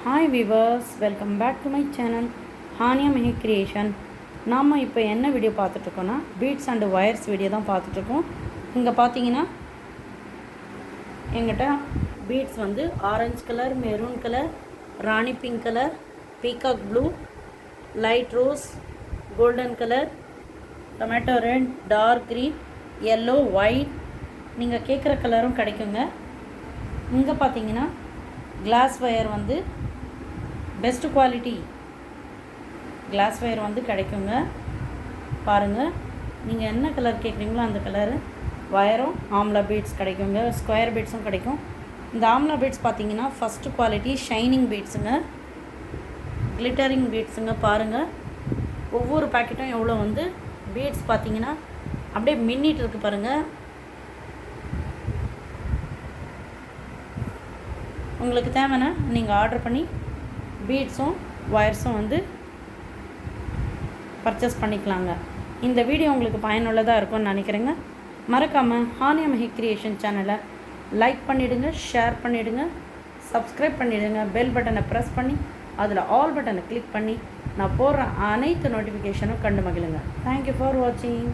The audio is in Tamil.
Hi viewers, welcome back to my channel Haniya Mehi creation. நாம் இப்போ என்ன வீடியோ பார்த்துட்ருக்கோன்னா பீட்ஸ் அண்டு ஒயர்ஸ் வீடியோ தான் பார்த்துட்ருக்கோம். இங்கே பார்த்தீங்கன்னா எங்கிட்ட பீட்ஸ் வந்து orange colour, maroon colour, rani pink colour, peacock blue, light rose, golden colour, tomato red, dark green, yellow, white, நீங்கள் கேட்குற கலரும் கிடைக்குங்க. இங்கே பார்த்தீங்கன்னா கிளாஸ் ஒயர் வந்து பெஸ்ட் குவாலிட்டி கிளாஸ் ஒயர் வந்து கிடைக்குங்க. பாருங்கள், நீங்கள் என்ன கலர் கேட்குறீங்களோ அந்த கலரு ஒயரும் ஆம்லா பீட்ஸ் கிடைக்குங்க. ஸ்கொயர் பீட்ஸும் கிடைக்கும். இந்த ஆம்லா பீட்ஸ் பார்த்தீங்கன்னா ஃபஸ்ட்டு குவாலிட்டி ஷைனிங் பீட்ஸுங்க, கிளிட்டரிங் பீட்ஸுங்க. பாருங்கள், ஒவ்வொரு பேக்கெட்டும் எவ்வளோ வந்து பீட்ஸ் பார்த்தீங்கன்னா அப்படியே மின்னிட்டு இருக்குது பாருங்கள். உங்களுக்கு தேவைன்னா நீங்கள் ஆர்டர் பண்ணி பீட்ஸும் ஒயர்ஸும் வந்து பர்ச்சேஸ் பண்ணிக்கலாங்க. இந்த வீடியோ உங்களுக்கு பயனுள்ளதாக இருக்கும்னு நினைக்கிறேங்க. மறக்காமல் ஹானியா மெஹி கிரியேஷன் சேனலை லைக் பண்ணிவிடுங்க, ஷேர் பண்ணிவிடுங்க, சப்ஸ்கிரைப் பண்ணிவிடுங்க. பெல் பட்டனை ப்ரெஸ் பண்ணி அதில் ஆல் பட்டனை கிளிக் பண்ணி நான் போடுற அனைத்து நோட்டிஃபிகேஷனும் கண்டு மகிழுங்க. தேங்க்யூ ஃபார் வாட்சிங்.